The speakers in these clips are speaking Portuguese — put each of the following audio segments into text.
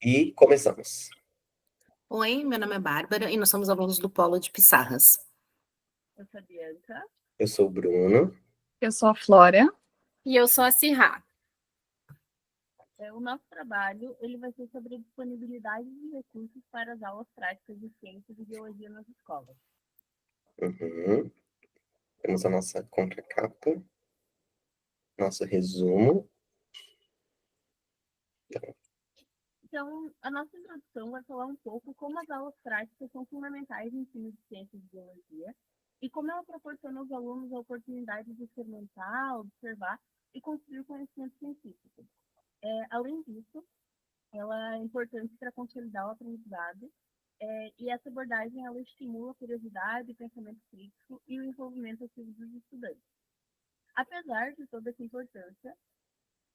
E começamos. Oi, meu nome é Bárbara e nós somos alunos do Polo de Pissarras. Eu sou a Bianca. Eu sou o Bruno. Eu sou a Flória. E eu sou a Cirrá. O nosso trabalho ele vai ser sobre a disponibilidade de recursos para as aulas práticas de ciências e biologia nas escolas. Uhum. Temos a nossa contracapa, nosso resumo. Então, a nossa introdução vai falar um pouco como as aulas práticas são fundamentais no ensino de ciências e biologia e como ela proporciona aos alunos a oportunidade de experimentar, observar e construir conhecimento científico. Além disso, ela é importante para consolidar o aprendizado e essa abordagem ela estimula a curiosidade, o pensamento crítico e o envolvimento ativo dos estudantes. Apesar de toda essa importância,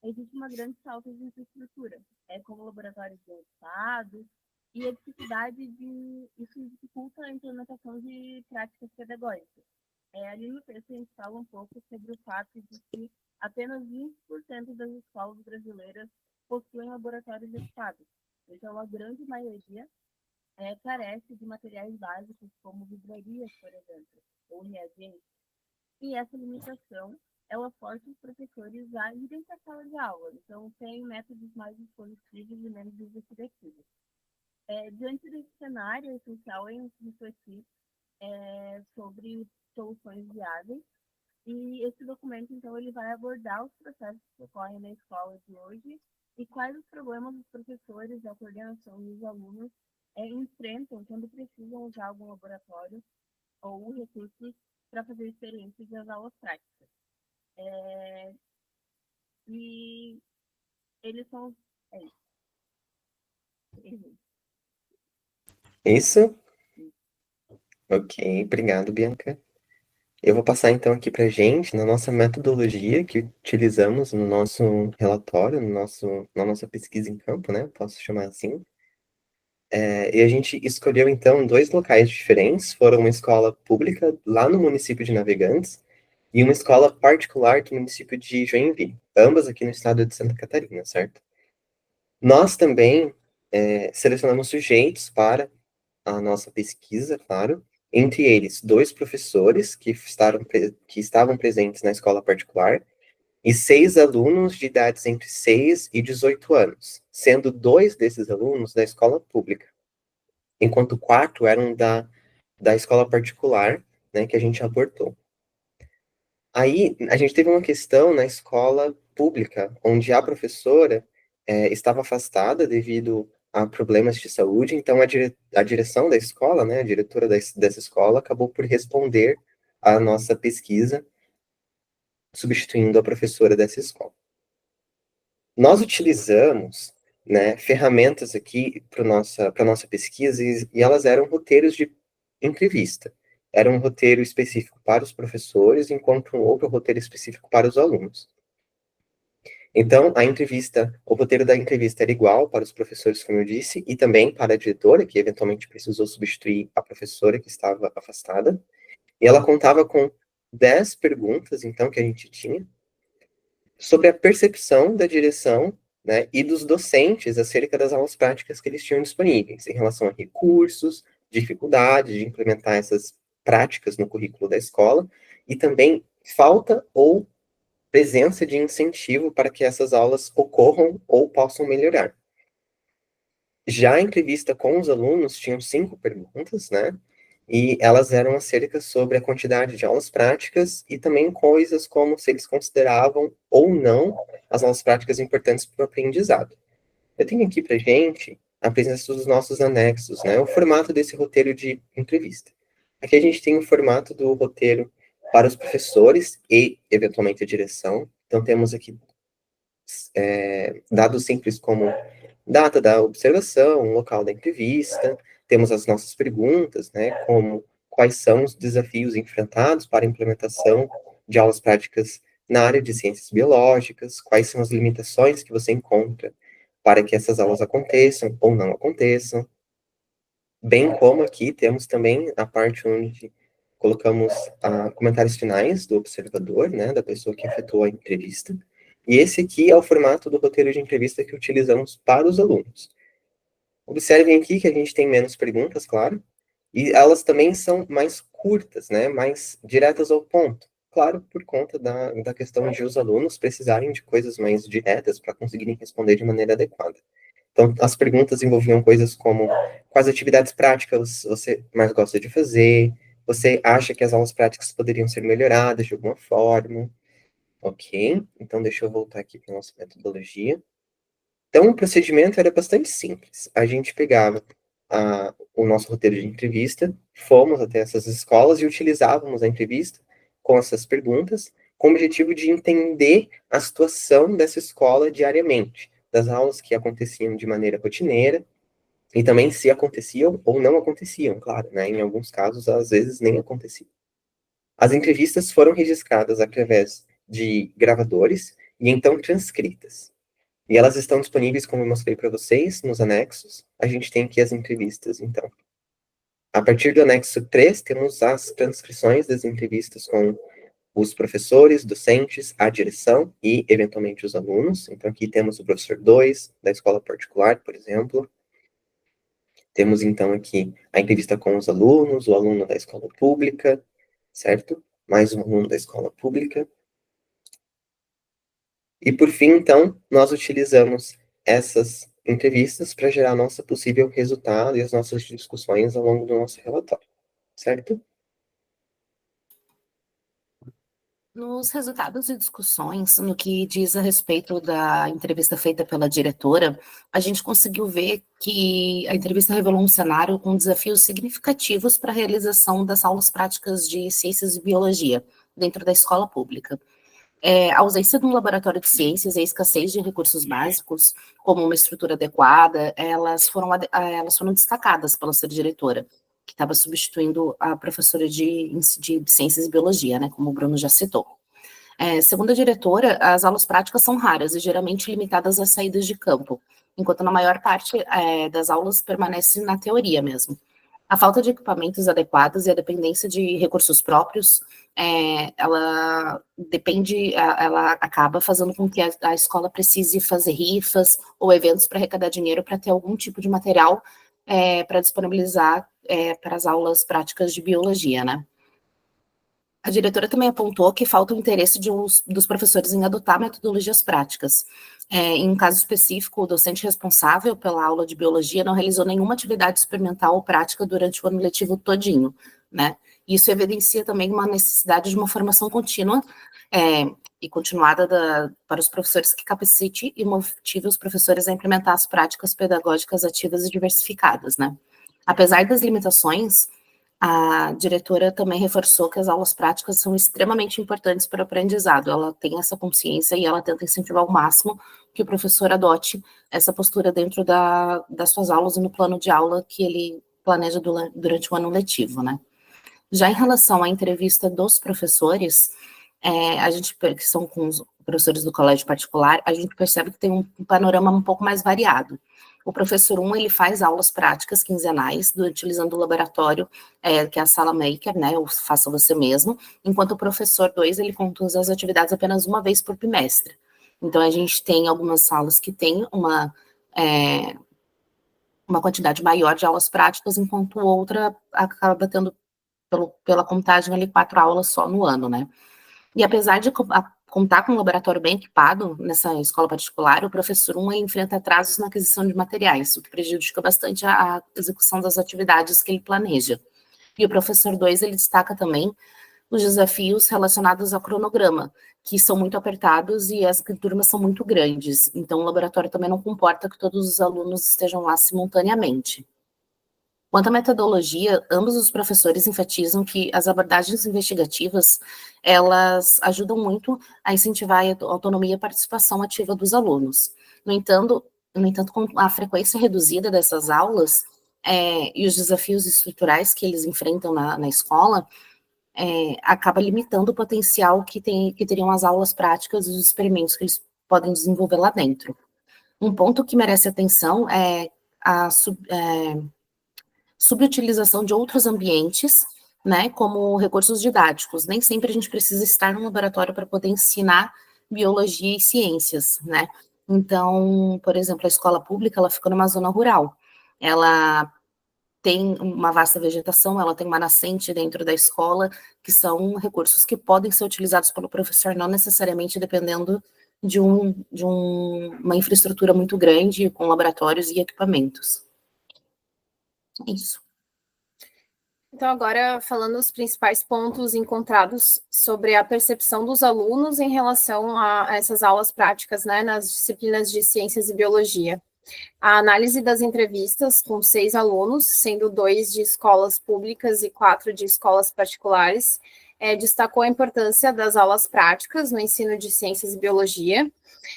existe uma grande falta de infraestrutura, como laboratórios avançados, e a dificuldade isso dificulta a implementação de práticas pedagógicas. Ali no texto a gente fala um pouco sobre o fato de que apenas 20% das escolas brasileiras possuem laboratórios equipados. Então, a grande maioria carece de materiais básicos como livrarias, por exemplo, ou reagentes. E essa limitação, ela força os professores a irem para a sala de aula. Então, tem métodos mais expositivos e menos investigativos. Diante desse cenário, é essencial refletir sobre soluções viáveis. E esse documento, então, ele vai abordar os processos que ocorrem na escola de hoje e quais os problemas os professores, a coordenação e os alunos enfrentam quando precisam usar algum laboratório ou recursos para fazer experiências das aulas práticas. E eles são... Isso? Ok, obrigado, Bianca. Eu vou passar então aqui para gente, na nossa metodologia que utilizamos no nosso relatório, na nossa pesquisa em campo, né? Posso chamar assim. E a gente escolheu então dois locais diferentes. Foram uma escola pública lá no município de Navegantes e uma escola particular do município de Joinville, ambas aqui no estado de Santa Catarina, certo? Nós também selecionamos sujeitos para a nossa pesquisa, claro, entre eles dois professores que estavam presentes na escola particular e 6 alunos de idades entre 6 e 18 anos, sendo 2 desses alunos da escola pública, enquanto 4 eram da escola particular, né, que a gente abordou. Aí, a gente teve uma questão na escola pública, onde a professora estava afastada devido a problemas de saúde, então a direção da escola, né, a diretora dessa escola, acabou por responder à nossa pesquisa, substituindo a professora dessa escola. Nós utilizamos, né, ferramentas aqui para nossa pesquisa e elas eram roteiros de entrevista. Era um roteiro específico para os professores, enquanto um outro roteiro específico para os alunos. Então, o roteiro da entrevista era igual para os professores, como eu disse, e também para a diretora, que eventualmente precisou substituir a professora que estava afastada. E ela contava com 10 perguntas, então, que a gente tinha, sobre a percepção da direção, né, e dos docentes acerca das aulas práticas que eles tinham disponíveis, em relação a recursos, dificuldade de implementar essas práticas no currículo da escola, e também falta ou presença de incentivo para que essas aulas ocorram ou possam melhorar. Já a entrevista com os alunos tinham 5 perguntas, né? E elas eram acerca sobre a quantidade de aulas práticas e também coisas como se eles consideravam ou não as aulas práticas importantes para o aprendizado. Eu tenho aqui para gente a presença dos nossos anexos, né? O formato desse roteiro de entrevista. Aqui a gente tem o formato do roteiro para os professores e, eventualmente, a direção. Então, temos aqui dados simples como data da observação, local da entrevista, temos as nossas perguntas, né, como quais são os desafios enfrentados para a implementação de aulas práticas na área de ciências biológicas, quais são as limitações que você encontra para que essas aulas aconteçam ou não aconteçam, bem como aqui temos também a parte onde colocamos comentários finais do observador, né, da pessoa que efetuou a entrevista, e esse aqui é o formato do roteiro de entrevista que utilizamos para os alunos. Observem aqui que a gente tem menos perguntas, claro, e elas também são mais curtas, né? Mais diretas ao ponto. Claro, por conta da questão de os alunos precisarem de coisas mais diretas para conseguirem responder de maneira adequada. Então, as perguntas envolviam coisas como quais atividades práticas você mais gosta de fazer, você acha que as aulas práticas poderiam ser melhoradas de alguma forma, ok? Então, deixa eu voltar aqui para a nossa metodologia. Então, o procedimento era bastante simples. A gente pegava o nosso roteiro de entrevista, fomos até essas escolas e utilizávamos a entrevista com essas perguntas, com o objetivo de entender a situação dessa escola diariamente, das aulas que aconteciam de maneira rotineira, e também se aconteciam ou não aconteciam, claro, né? Em alguns casos, às vezes, nem aconteciam. As entrevistas foram registradas através de gravadores e então transcritas. E elas estão disponíveis, como eu mostrei para vocês, nos anexos. A gente tem aqui as entrevistas, então. A partir do anexo 3, temos as transcrições das entrevistas com os professores, docentes, a direção e, eventualmente, os alunos. Então, aqui temos o professor 2, da escola particular, por exemplo. Temos, então, aqui a entrevista com os alunos, o aluno da escola pública, certo? Mais um aluno da escola pública. E, por fim, então, nós utilizamos essas entrevistas para gerar nosso possível resultado e as nossas discussões ao longo do nosso relatório, certo? Nos resultados e discussões, no que diz a respeito da entrevista feita pela diretora, a gente conseguiu ver que a entrevista revelou um cenário com desafios significativos para a realização das aulas práticas de ciências e biologia dentro da escola pública. A ausência de um laboratório de ciências e a escassez de recursos básicos, como uma estrutura adequada, elas foram destacadas pela sua diretora, que estava substituindo a professora de ciências e biologia, né, como o Bruno já citou. Segundo a diretora, as aulas práticas são raras e geralmente limitadas às saídas de campo, enquanto na maior parte das aulas permanece na teoria mesmo. A falta de equipamentos adequados e a dependência de recursos próprios, ela acaba fazendo com que a escola precise fazer rifas ou eventos para arrecadar dinheiro para ter algum tipo de material para disponibilizar para as aulas práticas de biologia, né? A diretora também apontou que falta o interesse dos professores em adotar metodologias práticas. Em um caso específico, o docente responsável pela aula de biologia não realizou nenhuma atividade experimental ou prática durante o ano letivo todinho, né? Isso evidencia também uma necessidade de uma formação contínua e continuada para os professores que capacite e motive os professores a implementar as práticas pedagógicas ativas e diversificadas, né? Apesar das limitações, a diretora também reforçou que as aulas práticas são extremamente importantes para o aprendizado. Ela tem essa consciência e ela tenta incentivar ao máximo que o professor adote essa postura dentro das suas aulas e no plano de aula que ele planeja durante o ano letivo, né? Já em relação à entrevista dos professores, que são com os professores do colégio particular, a gente percebe que tem um panorama um pouco mais variado. O professor 1, ele faz aulas práticas quinzenais, utilizando o laboratório, que é a sala maker, né, ou faça você mesmo, enquanto o professor 2, ele conduz as atividades apenas uma vez por bimestre. Então, a gente tem algumas salas que têm uma quantidade maior de aulas práticas, enquanto outra acaba tendo, pela contagem ali, 4 aulas só no ano, né? E apesar de contar com um laboratório bem equipado nessa escola particular, o professor 1 enfrenta atrasos na aquisição de materiais, o que prejudica bastante a execução das atividades que ele planeja. E o professor 2, ele destaca também os desafios relacionados ao cronograma, que são muito apertados e as turmas são muito grandes. Então, o laboratório também não comporta que todos os alunos estejam lá simultaneamente. Quanto à metodologia, ambos os professores enfatizam que as abordagens investigativas, elas ajudam muito a incentivar a autonomia e a participação ativa dos alunos. No entanto, com a frequência reduzida dessas aulas e os desafios estruturais que eles enfrentam na escola, acaba limitando o potencial que teriam as aulas práticas e os experimentos que eles podem desenvolver lá dentro. Um ponto que merece atenção é a subutilização de outros ambientes, né, como recursos didáticos. Nem sempre a gente precisa estar no laboratório para poder ensinar biologia e ciências, né? Então, por exemplo, a escola pública, ela fica numa zona rural. ela tem uma vasta vegetação, ela tem uma nascente dentro da escola, que são recursos que podem ser utilizados pelo professor, não necessariamente dependendo de uma infraestrutura muito grande, com laboratórios e equipamentos. É isso. Então, agora, falando os principais pontos encontrados sobre a percepção dos alunos em relação a essas aulas práticas, né, nas disciplinas de ciências e biologia. A análise das entrevistas com 6 alunos, sendo 2 de escolas públicas e 4 de escolas particulares, destacou a importância das aulas práticas no ensino de ciências e biologia.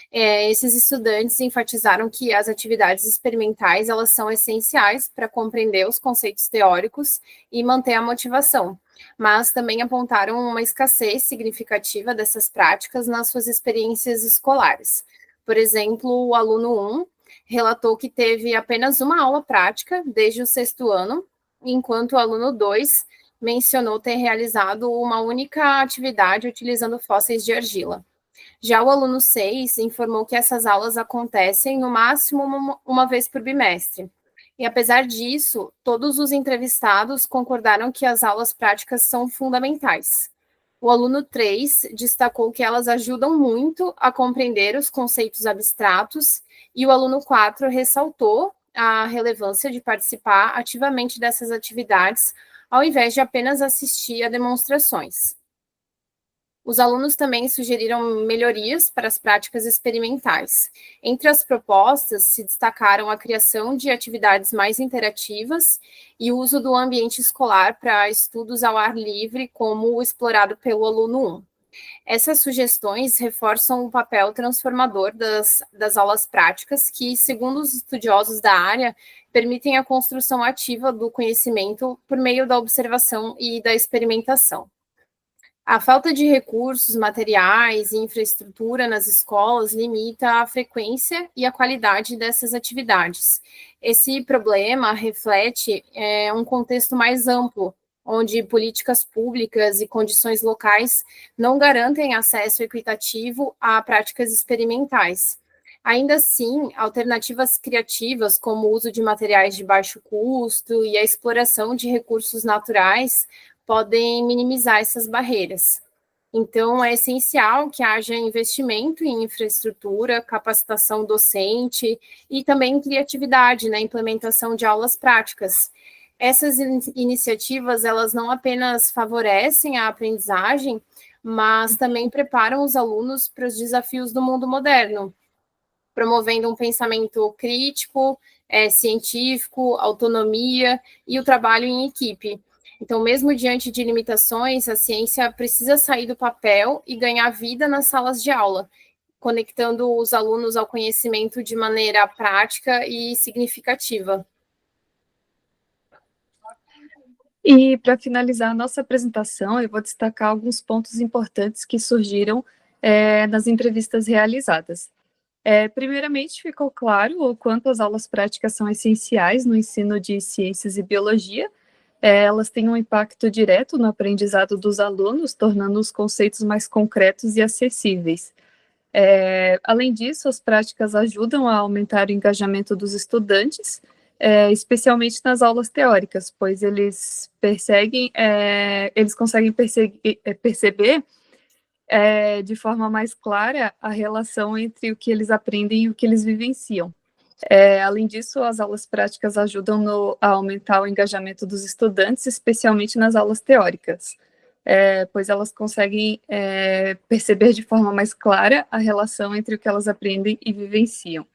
Esses estudantes enfatizaram que as atividades experimentais elas são essenciais para compreender os conceitos teóricos e manter a motivação, mas também apontaram uma escassez significativa dessas práticas nas suas experiências escolares. Por exemplo, o aluno 1 relatou que teve apenas uma aula prática desde o 6º ano, enquanto o aluno 2 mencionou ter realizado uma única atividade utilizando fósseis de argila. Já o aluno 6 informou que essas aulas acontecem no máximo uma vez por bimestre. E apesar disso, todos os entrevistados concordaram que as aulas práticas são fundamentais. O aluno 3 destacou que elas ajudam muito a compreender os conceitos abstratos, e o aluno 4 ressaltou a relevância de participar ativamente dessas atividades, ao invés de apenas assistir a demonstrações. Os alunos também sugeriram melhorias para as práticas experimentais. Entre as propostas, se destacaram a criação de atividades mais interativas e o uso do ambiente escolar para estudos ao ar livre, como o explorado pelo aluno 1. Essas sugestões reforçam o papel transformador das aulas práticas, que, segundo os estudiosos da área, permitem a construção ativa do conhecimento por meio da observação e da experimentação. A falta de recursos, materiais e infraestrutura nas escolas limita a frequência e a qualidade dessas atividades. Esse problema reflete um contexto mais amplo, onde políticas públicas e condições locais não garantem acesso equitativo a práticas experimentais. Ainda assim, alternativas criativas, como o uso de materiais de baixo custo e a exploração de recursos naturais, podem minimizar essas barreiras. Então, é essencial que haja investimento em infraestrutura, capacitação docente e também criatividade na implementação de aulas práticas. Essas iniciativas, elas não apenas favorecem a aprendizagem, mas também preparam os alunos para os desafios do mundo moderno, promovendo um pensamento crítico, científico, autonomia e o trabalho em equipe. Então, mesmo diante de limitações, a ciência precisa sair do papel e ganhar vida nas salas de aula, conectando os alunos ao conhecimento de maneira prática e significativa. E, para finalizar a nossa apresentação, eu vou destacar alguns pontos importantes que surgiram nas entrevistas realizadas. Primeiramente, ficou claro o quanto as aulas práticas são essenciais no ensino de ciências e biologia. Elas têm um impacto direto no aprendizado dos alunos, tornando os conceitos mais concretos e acessíveis. Além disso, as práticas ajudam a aumentar o engajamento dos estudantes, especialmente nas aulas teóricas, pois eles conseguem perceber de forma mais clara a relação entre o que eles aprendem e o que eles vivenciam. Além disso, as aulas práticas ajudam a aumentar o engajamento dos estudantes, especialmente nas aulas teóricas, pois elas conseguem perceber de forma mais clara a relação entre o que elas aprendem e vivenciam.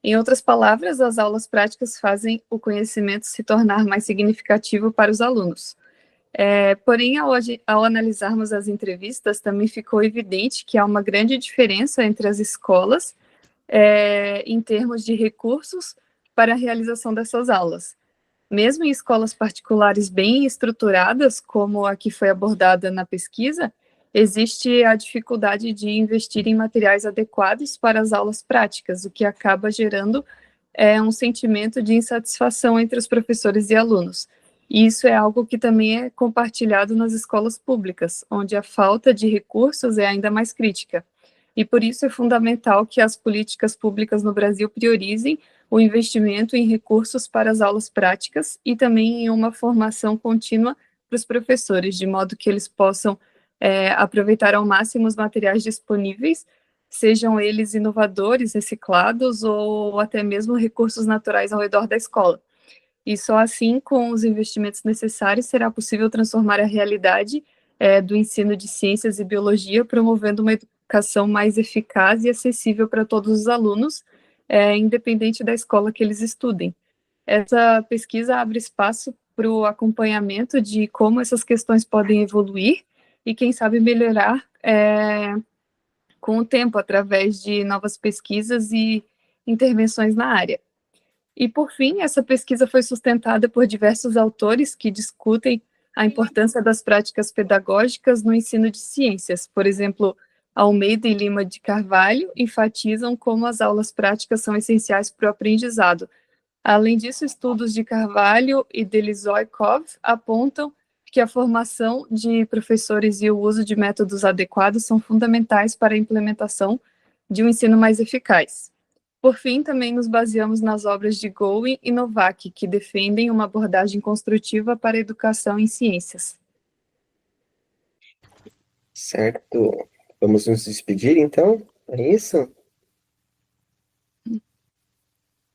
Em outras palavras, as aulas práticas fazem o conhecimento se tornar mais significativo para os alunos. Porém, ao analisarmos as entrevistas, também ficou evidente que há uma grande diferença entre as escolas em termos de recursos para a realização dessas aulas. Mesmo em escolas particulares bem estruturadas, como a que foi abordada na pesquisa, existe a dificuldade de investir em materiais adequados para as aulas práticas, o que acaba gerando um sentimento de insatisfação entre os professores e alunos. E isso é algo que também é compartilhado nas escolas públicas, onde a falta de recursos é ainda mais crítica. E por isso é fundamental que as políticas públicas no Brasil priorizem o investimento em recursos para as aulas práticas e também em uma formação contínua para os professores, de modo que eles possam aproveitar ao máximo os materiais disponíveis, sejam eles inovadores, reciclados ou até mesmo recursos naturais ao redor da escola. E só assim, com os investimentos necessários, será possível transformar a realidade do ensino de ciências e biologia, promovendo uma educação mais eficaz e acessível para todos os alunos, independente da escola que eles estudem. Essa pesquisa abre espaço para o acompanhamento de como essas questões podem evoluir e, quem sabe, melhorar com o tempo, através de novas pesquisas e intervenções na área. E, por fim, essa pesquisa foi sustentada por diversos autores que discutem a importância das práticas pedagógicas no ensino de ciências. Por exemplo, Almeida e Lima de Carvalho enfatizam como as aulas práticas são essenciais para o aprendizado. Além disso, estudos de Carvalho e Delizoikov apontam que a formação de professores e o uso de métodos adequados são fundamentais para a implementação de um ensino mais eficaz. Por fim, também nos baseamos nas obras de Gowin e Novak, que defendem uma abordagem construtiva para a educação em ciências. Certo. Vamos nos despedir, então? É isso?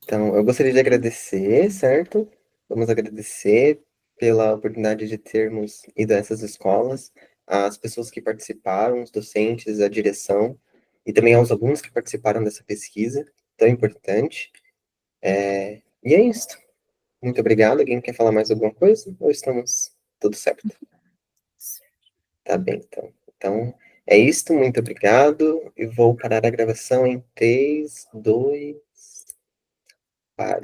Então, eu gostaria de agradecer, certo? Vamos agradecer pela oportunidade de termos ido a essas escolas, as pessoas que participaram, os docentes, a direção, e também aos alunos que participaram dessa pesquisa tão importante. E é isso. Muito obrigado. Alguém quer falar mais alguma coisa? Ou estamos tudo certo? Tá bem, então. Então, é isso. Muito obrigado. E vou parar a gravação em 3, 2... Para.